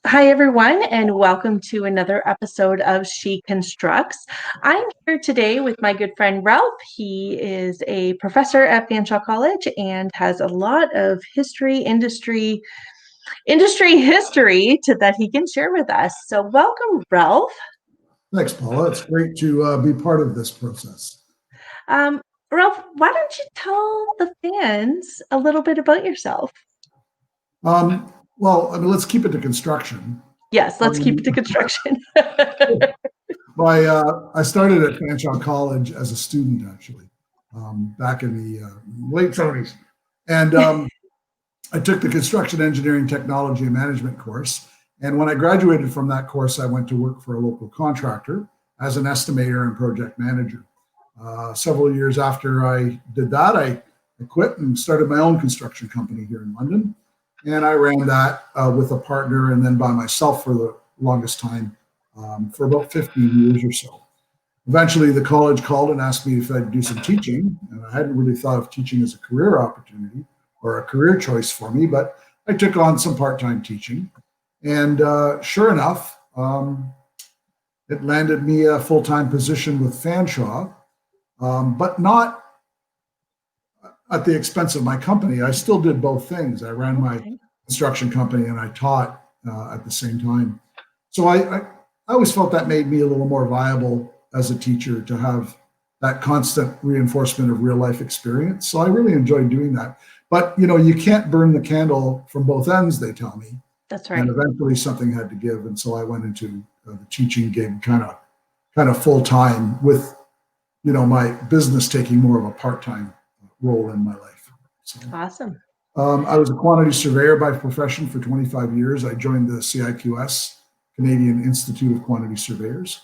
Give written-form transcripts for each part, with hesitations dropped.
Hi, everyone, and welcome to another episode of She Constructs. I'm here today with my good friend Ralph. He is a professor at Fanshawe College and has a lot of industry history that he can share with us. So, welcome, Ralph. Thanks, Paula. It's great to be part of this process. Um, Ralph, why don't you tell the fans a little bit about yourself? Let's keep it to construction. Yes, let's keep it Um, to construction. I started at Fanshawe College as a student, actually, back in the late 70s. And I took the construction engineering technology and management course. And when I graduated from that course, I went to work for a local contractor as an estimator and project manager. Several years after I did that, I quit and started my own construction company here in London. And I ran that with a partner and then by myself for the longest time, for about 15 years or so. Eventually, the college called and asked me if I'd do some teaching. And I hadn't really thought of teaching as a career opportunity or a career choice for me, but I took on some part-time teaching. And sure enough, it landed me a full-time position with Fanshawe, but not at the expense of my company. I still did both things. I ran my construction company and I taught at the same time. So I always felt that made me a little more viable as a teacher to have that constant reinforcement of real life experience. So I really enjoyed doing that. But you can't burn the candle from both ends, they tell me. That's right. And eventually something had to give, and so I went into the teaching gig kind of full time with my business taking more of a part-time role in my life. So, Awesome. I was a quantity surveyor by profession for 25 years. I joined the CIQS, Canadian Institute of Quantity Surveyors.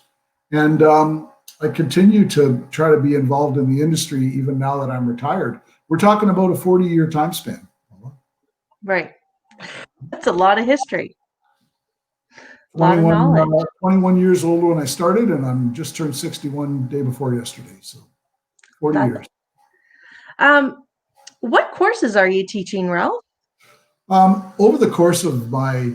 And I continue to try to be involved in the industry even now that I'm retired. We're talking about a 40-year time span. Right. That's a lot of history. A lot of knowledge. 21 years old when I started, and I'm just turned 61 day before yesterday. So 40 years. What courses are you teaching, Ralph? Over the course of my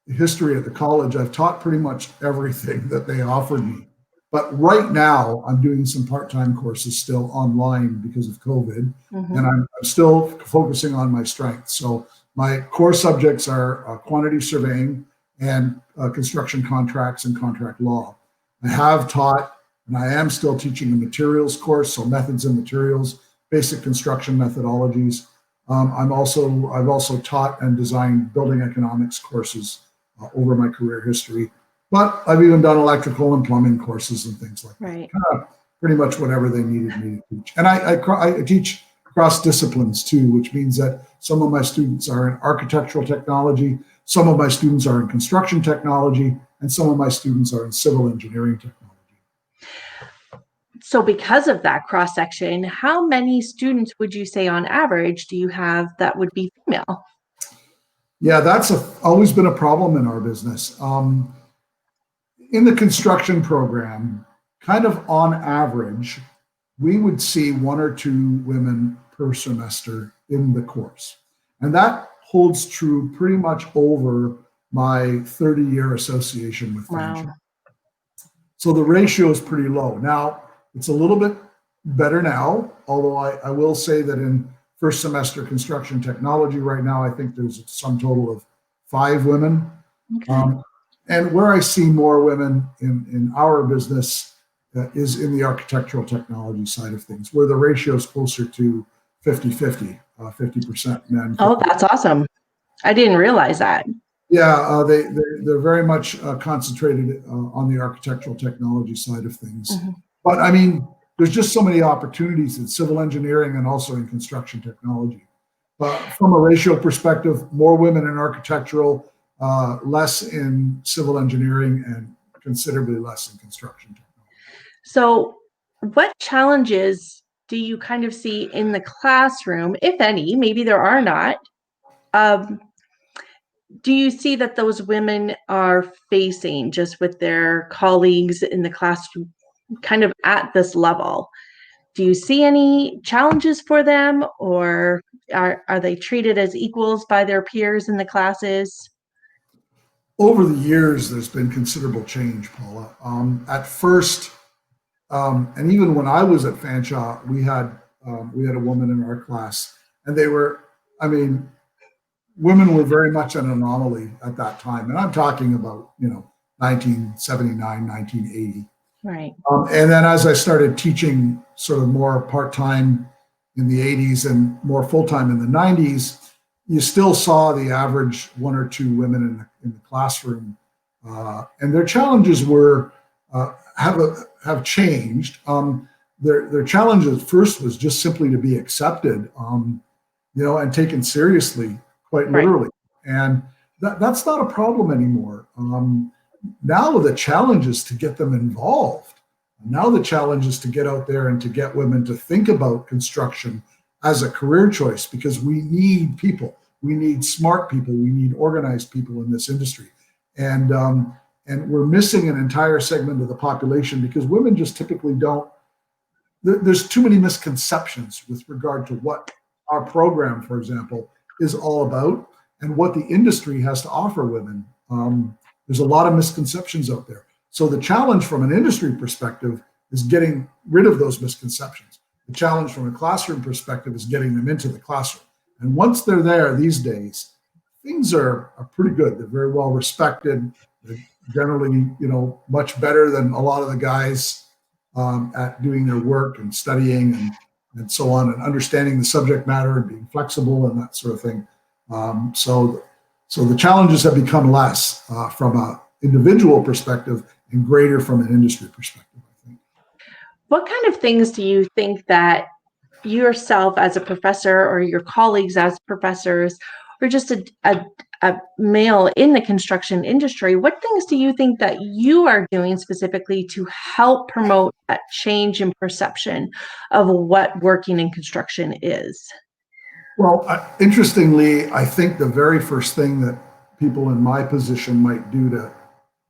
history at the college, I've taught pretty much everything that they offered me. But right now, I'm doing some part-time courses still online because of COVID, and I'm still focusing on my strengths. So my core subjects are quantity surveying and construction contracts and contract law. I have taught, and I am still teaching a materials course, so methods and materials, basic construction methodologies. I've also taught and designed building economics courses over my career history. But I've even done electrical and plumbing courses and things like that. Kind of pretty much whatever they needed me to teach. And I teach cross disciplines too, which means that some of my students are in architectural technology, some of my students are in construction technology, and some of my students are in civil engineering technology. So because of that cross section, how many students would you say on average do you have that would be female? Yeah, that's always been a problem in our business. In the construction program, kind of on average, we would see one or two women per semester in the course. And that holds true pretty much over my 30-year association with Fanshawe. Wow. So the ratio is pretty low. Now, it's a little bit better now, although I will say that in first semester construction technology right now, I think there's a sum total of 5 women. Okay. And where I see more women in our business is in the architectural technology side of things, where the ratio is closer to 50-50, 50% men. 50%. Oh, that's awesome. I didn't realize that. Yeah, they're very much concentrated on the architectural technology side of things. But I mean, there's just so many opportunities in civil engineering and also in construction technology. But from a ratio perspective, more women in architectural, less in civil engineering, and considerably less in construction technology. So what challenges do you kind of see in the classroom, if any? Maybe there are not. Do you see that those women are facing just with their colleagues in the classroom kind of at this level? Do you see any challenges for them, or are they treated as equals by their peers in the classes? Over the years, there's been considerable change, Paula. At first, and even when I was at Fanshawe, we had a woman in our class, and they were, I mean, women were very much an anomaly at that time, and I'm talking about 1979, 1980. Right. And then as I started teaching sort of more part time in the 80s and more full time in the 90s, you still saw the average one or two women in the classroom, and their challenges were have changed. Their challenge at first was just simply to be accepted, and taken seriously, quite Right. literally. And that's not a problem anymore. Now the challenge is to get them involved. Now the challenge is to get out there and to get women to think about construction as a career choice, because we need people. We need smart people. We need organized people in this industry. And we're missing an entire segment of the population because women just typically don't. There's too many misconceptions with regard to what our program, for example, is all about and what the industry has to offer women. There's a lot of misconceptions out there. So the challenge from an industry perspective is getting rid of those misconceptions. The challenge from a classroom perspective is getting them into the classroom. And once they're there these days, things are pretty good. They're very well respected. They're generally, much better than a lot of the guys at doing their work and studying and so on, and understanding the subject matter and being flexible and that sort of thing. So the challenges have become less from an individual perspective and greater from an industry perspective, I think. What kind of things do you think that yourself as a professor or your colleagues as professors or just a male in the construction industry, what things do you think that you are doing specifically to help promote that change in perception of what working in construction is? Well, interestingly, I think the very first thing that people in my position might do to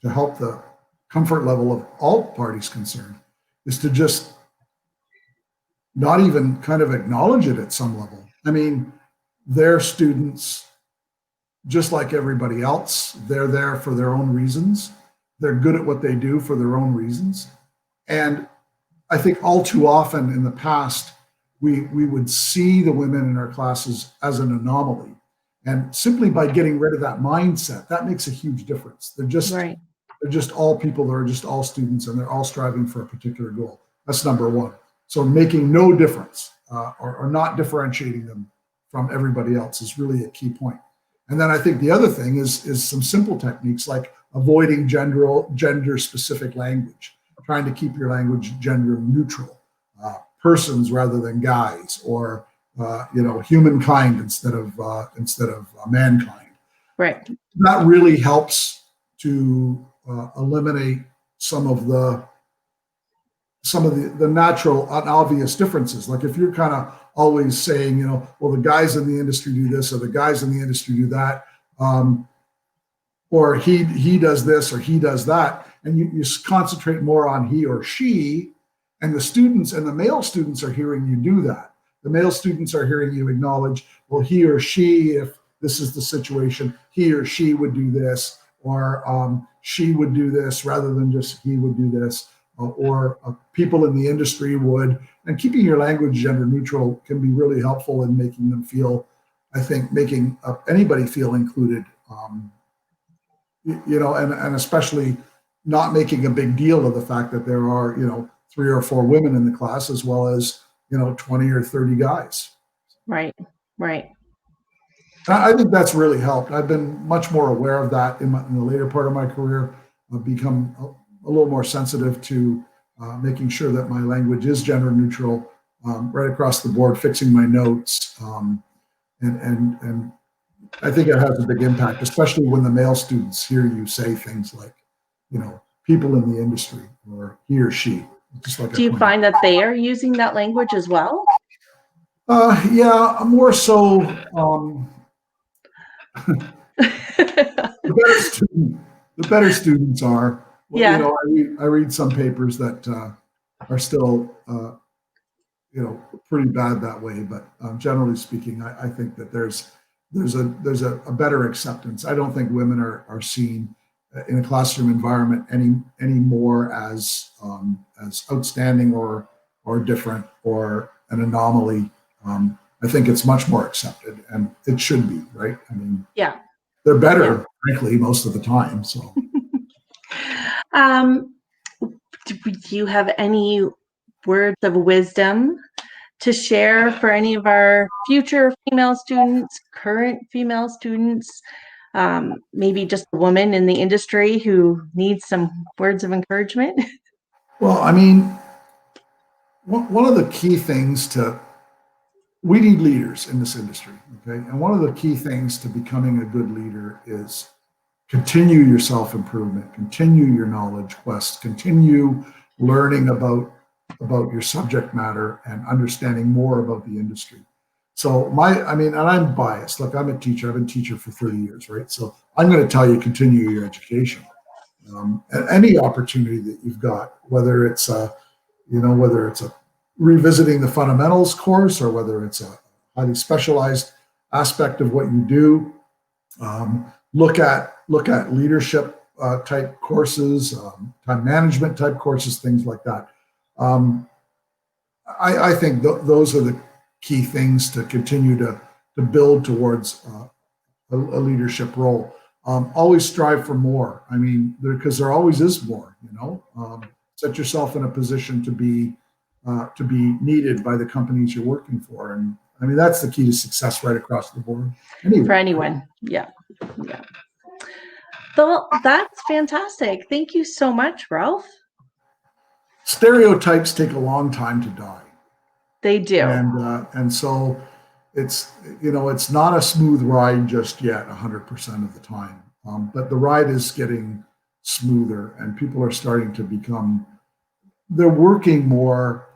help the comfort level of all parties concerned is to just not even kind of acknowledge it at some level. I mean, they're students just like everybody else. They're there for their own reasons. They're good at what they do for their own reasons. And I think all too often in the past, we would see the women in our classes as an anomaly. And simply by getting rid of that mindset, that makes a huge difference. Right. They're just all people, they're just all students, and they're all striving for a particular goal. That's number one. So making no difference or not differentiating them from everybody else is really a key point. And then I think the other thing is some simple techniques like avoiding gender specific language, trying to keep your language gender neutral, persons rather than guys, or humankind instead of mankind. Right. That really helps to eliminate some of the natural and obvious differences. Like if you're kind of always saying, well, the guys in the industry do this or the guys in the industry do that, or he does this or he does that, and you concentrate more on he or she, and the students and the male students are hearing you do that. The male students are hearing you acknowledge, well, he or she, if this is the situation, he or she would do this, or she would do this rather than just he would do this, or people in the industry would. And keeping your language gender neutral can be really helpful in making them feel, I think, making anybody feel included, and especially not making a big deal of the fact that there are, 3 or 4 women in the class as well as, 20 or 30 guys. Right. Right. I think that's really helped. I've been much more aware of that in the later part of my career. I've become a little more sensitive to making sure that my language is gender neutral right across the board, fixing my notes. And I think it has a big impact, especially when the male students hear you say things like, people in the industry, or he or she. Just like Do you find that they are using that language as well? Yeah, more so. The better students are. Well, Yeah. I read some papers that are still, pretty bad that way. But generally speaking, I think that there's a better acceptance. I don't think women are seen in a classroom environment any more as outstanding or different or an anomaly. I think it's much more accepted, and it should be, right? I mean, Yeah. they're better, Yeah. frankly, most of the time. So, Do you have any words of wisdom to share for any of our future female students, current female students, maybe just a woman in the industry who needs some words of encouragement? well, I mean, one of the key things we need leaders in this industry, okay? And one of the key things to becoming a good leader is continue your self-improvement, continue your knowledge quest, continue learning about your subject matter and understanding more about the industry. So I mean, and I'm biased. Look, I'm a teacher. I've been a teacher for 30 years, right? So I'm going to tell you, continue your education. And any opportunity that you've got, whether it's a revisiting the fundamentals course or whether it's a highly specialized aspect of what you do, look at leadership type courses, time management type courses, things like that. I think those are the key things to continue to build towards a leadership role. Always strive for more. I mean, because there always is more. Set yourself in a position to be needed by the companies you're working for, and I mean that's the key to success right across the board. Anyway. For anyone, yeah. Well, that's fantastic. Thank you so much, Ralph. Stereotypes take a long time to die. They do. And so it's not a smooth ride just yet 100% of the time. But the ride is getting smoother, and people are starting to they're working more.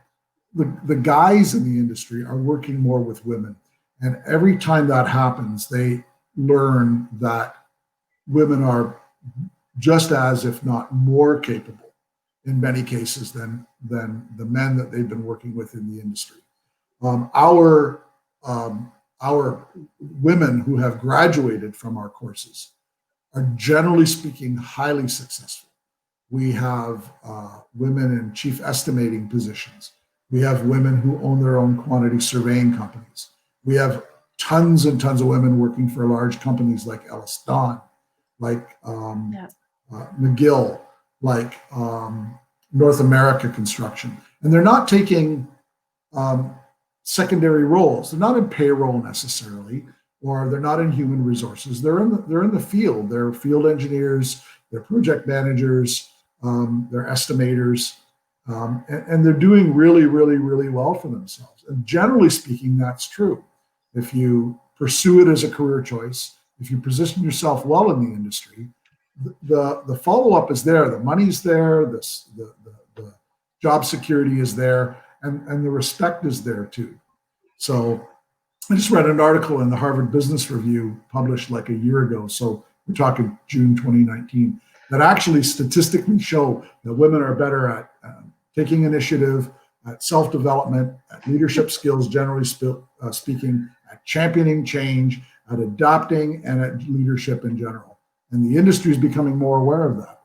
The guys in the industry are working more with women. And every time that happens, they learn that women are just as, if not more capable in many cases than the men that they've been working with in the industry. Our women who have graduated from our courses are generally speaking highly successful. We have women in chief estimating positions. We have women who own their own quantity surveying companies. We have tons and tons of women working for large companies like Ellis Don, like McGill, like North America Construction. And they're not taking secondary roles. They're not in payroll necessarily, or they're not in human resources. They're in the field. They're field engineers, they're project managers, they're estimators, and they're doing really, really, really well for themselves. And generally speaking, that's true. If you pursue it as a career choice, if you position yourself well in the industry, the follow-up is there, the money's there, the job security is there, and the respect is there too. So I just read an article in the Harvard Business Review published like a year ago, so we're talking June 2019, that actually statistically show that women are better at taking initiative, at self-development, at leadership skills, generally speaking, at championing change, at adopting, and at leadership in general. And the industry is becoming more aware of that.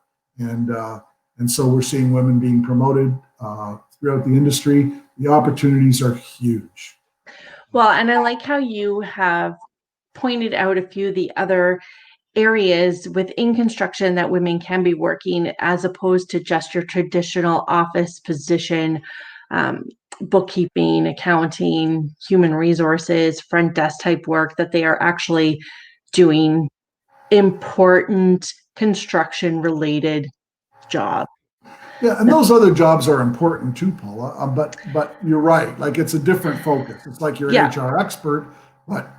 And so we're seeing women being promoted throughout the industry. The opportunities are huge. Well, and I like how you have pointed out a few of the other areas within construction that women can be working, as opposed to just your traditional office position, bookkeeping, accounting, human resources, front desk type work, that they are actually doing important construction related jobs. Yeah, and those other jobs are important too, Paula. But you're right. Like it's a different focus. It's like you're an HR expert, but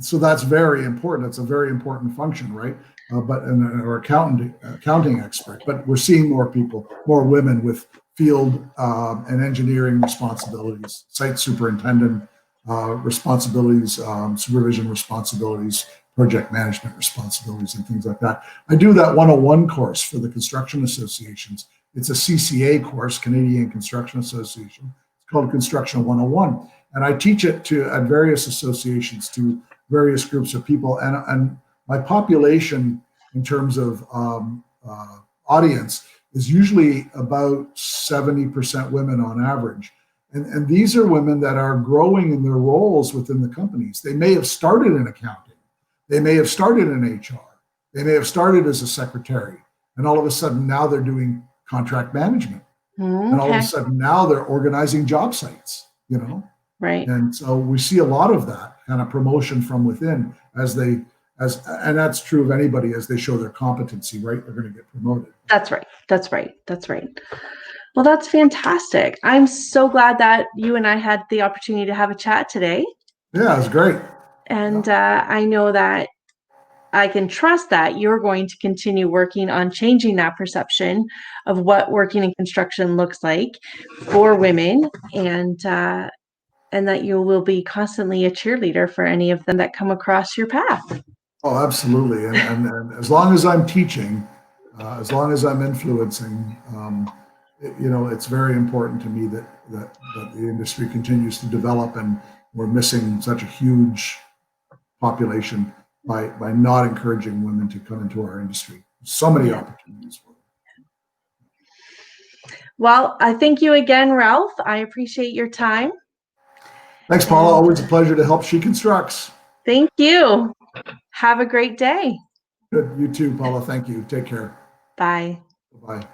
so that's very important. It's a very important function, right? Or accounting expert. But we're seeing more women with field and engineering responsibilities, site superintendent responsibilities, supervision responsibilities, project management responsibilities, and things like that. I do that 101 course for the construction associations. It's a CCA course, Canadian Construction Association. It's called Construction 101. And I teach it at various associations to various groups of people. And my population in terms of audience is usually about 70% women on average. And these are women that are growing in their roles within the companies. They may have started in accounting. They may have started in HR. They may have started as a secretary. And all of a sudden now they're doing contract management. And all of a Okay. sudden now they're organizing job sites, Right. And so we see a lot of that kind of promotion from within and that's true of anybody as they show their competency, right? They're going to get promoted. That's right. That's right. That's right. Well, that's fantastic. I'm so glad that you and I had the opportunity to have a chat today. Yeah, it's great. And I know that I can trust that you're going to continue working on changing that perception of what working in construction looks like for women, and that you will be constantly a cheerleader for any of them that come across your path. Oh, absolutely. And as long as I'm teaching, as long as I'm influencing, it's very important to me that the industry continues to develop, and we're missing such a huge population by not encouraging women to come into our industry. So many opportunities for them. Well, I thank you again, Ralph. I appreciate your time. Thanks, Paula. Always a pleasure to help She Constructs. Thank you. Have a great day. Good. You too, Paula. Thank you. Take care. Bye. Bye.